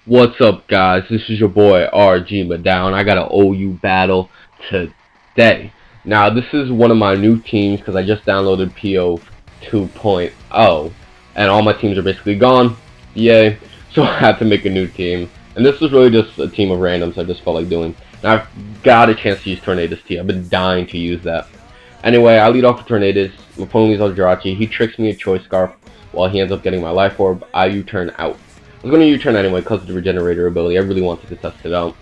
What's up, guys? This is your boy RG Madao, and I got an OU battle today. Now, this is one of my new teams because I just downloaded PO 2.0, and all my teams are basically gone. Yay! So I had to make a new team, and this was really just a team of randoms I just felt like doing. And I've got a chance to use Tornadus T. I've been dying to use that. Anyway, I lead off with Tornadus. My opponent leads Jirachi. He tricks me a Choice Scarf while he ends up getting my Life Orb. I U-turn out. I was going to U-turn anyway because of the Regenerator ability. I really wanted to test it out.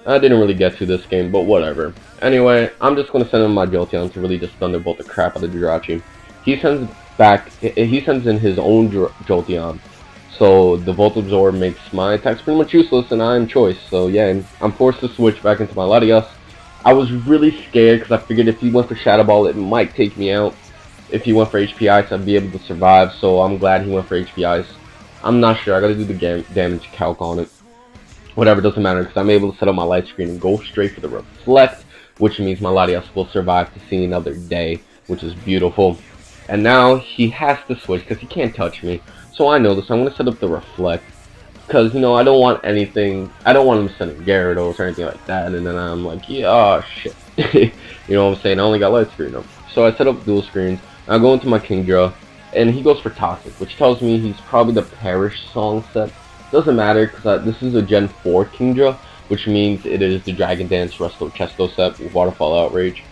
I didn't really get to this game, but whatever. Anyway, I'm just going to send in my Jolteon to really just thunderbolt the crap out of Jirachi. He sends in his own Jolteon. So the Volt Absorb makes my attacks pretty much useless and I am Choice. So yeah, I'm forced to switch back into my Latias. I was really scared because I figured if he went for Shadow Ball, it might take me out. If he went for HP Ice, I'd be able to survive. So I'm glad he went for HP Ice. I'm not sure. I gotta do the damage calc on it. Whatever, doesn't matter because I'm able to set up my light screen and go straight for the Reflect, which means my Latias will survive to see another day, which is beautiful. And now he has to switch because he can't touch me. So I know this. I'm gonna set up the Reflect because you know I don't want anything. I don't want him sending Gyarados or anything like that. And then I'm like, yeah, oh shit. You know what I'm saying? I only got light screen up. So I set up dual screens. I go into my Kingdra. And he goes for Toxic, which tells me he's probably the Perish song set. Doesn't matter, because this is a Gen 4 Kingdra, which means it is the Dragon Dance Resto Chesto set with Waterfall Outrage.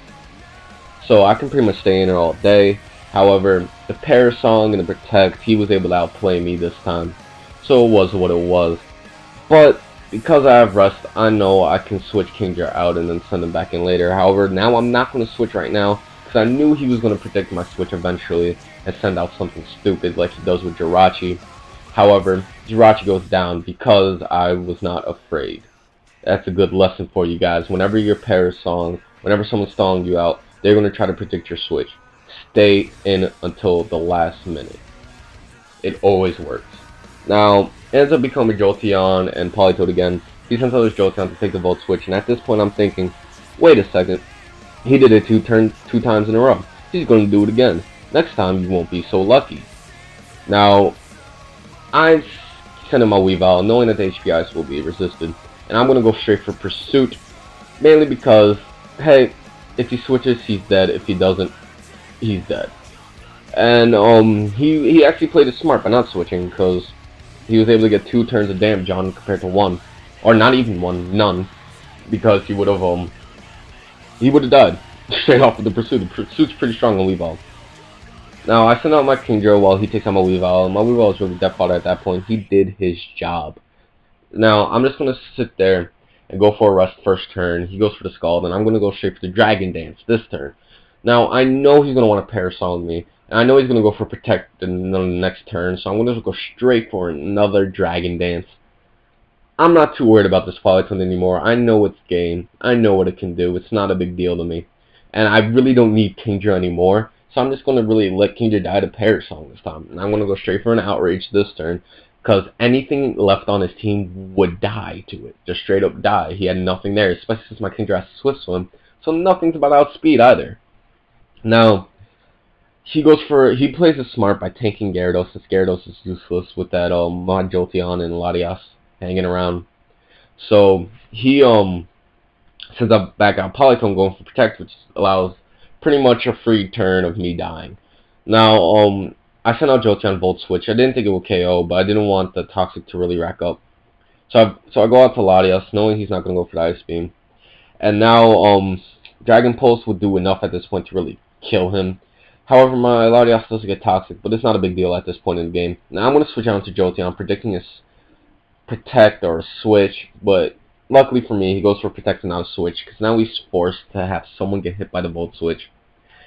So I can pretty much stay in there all day. However, the Perish song and the Protect, he was able to outplay me this time. So it was what it was. But because I have Rest, I know I can switch Kingdra out and then send him back in later. However, now I'm not going to switch right now, because I knew he was going to predict my switch eventually and send out something stupid like he does with Jirachi. However, Jirachi goes down because I was not afraid. That's a good lesson for you guys. Whenever your Perish song, whenever someone's stalling you out, they're going to try to predict your switch. Stay in until the last minute. It always works. Now, it ends up becoming Jolteon and Politoed again. He sends out his Jolteon to take the Volt Switch, and at this point I'm thinking, wait a second. He did it two times in a row. He's going to do it again. Next time you won't be so lucky. Now, I send him my Weavile, knowing that the HP Ice will be resisted, and I'm going to go straight for Pursuit, mainly because, hey, if he switches, he's dead. If he doesn't, he's dead. And he actually played it smart by not switching, because he was able to get 2 turns of damage on compared to 1, or not even 1, none, because he would have died straight off with the Pursuit. The Pursuit's pretty strong on Weavile. Now, I send out my Kingdra while he takes out my Weavile. My Weavile is really death fodder at that point. He did his job. Now, I'm just going to sit there and go for a Rest first turn. He goes for the Scald, and I'm going to go straight for the Dragon Dance this turn. Now, I know he's going to want to Perish Song me, and I know he's going to go for Protect in the next turn, so I'm going to go straight for another Dragon Dance. I'm not too worried about this Politoed anymore. I know its game. I know what it can do. It's not a big deal to me. And I really don't need Kingdra anymore. So I'm just going to really let Kingdra die to Perish Song this time. And I'm going to go straight for an Outrage this turn. Because anything left on his team would die to it. Just straight up die. He had nothing there. Especially since my Kingdra has Swift Swim. So nothing's about outspeed either. Now, he plays it smart by tanking Gyarados. Since Gyarados is useless with that Mod Jolteon and Latias hanging around. So he sends up back out Politoed going for Protect, which allows pretty much a free turn of me dying. Now, I sent out Jolteon Volt Switch. I didn't think it would KO, but I didn't want the Toxic to really rack up. So I go out to Latias, knowing he's not going to go for the Ice Beam. And now, Dragon Pulse would do enough at this point to really kill him. However, my Latias doesn't get Toxic, but it's not a big deal at this point in the game. Now I'm going to switch out to Jolteon, predicting his Protect or a Switch, but luckily for me, he goes for Protect and not a Switch, because now he's forced to have someone get hit by the Volt Switch.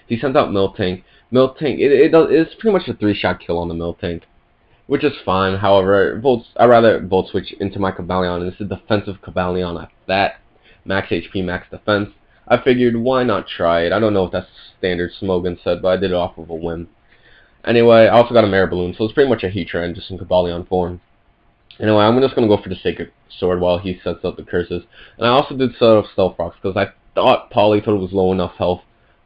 He sends out Miltank. It's pretty much a 3-shot kill on the Miltank, which is fine. However, I rather Volt Switch into my Cobalion, and this is a defensive Cobalion at that. Max HP, max defense. I figured, why not try it? I don't know if that's standard Smogon set, but I did it off of a whim. Anyway, I also got a Mare Balloon, so it's pretty much a Heatran just in Cobalion form. Anyway, I'm just going to go for the Sacred Sword while he sets up the curses. And I also did set up Stealth Rocks because I thought Politoed was low enough health.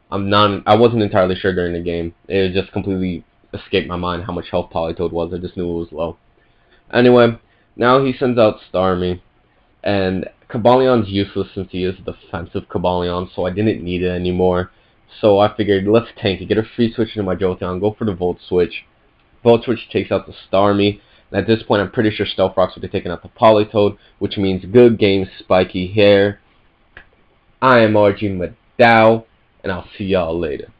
I wasn't entirely sure during the game. It just completely escaped my mind how much health Politoed was. I just knew it was low. Anyway, Now he sends out Starmie, and Cobalion's useless since he is a defensive Cobalion, so I didn't need it anymore. So I figured, let's tank it, get a free switch into my Jolteon, go for the Volt Switch. Volt Switch takes out the Starmie, and at this point I'm pretty sure Stealth Rocks would have taken out the Politoed, which means good game, spiky hair. I am RG Madao, and I'll see y'all later.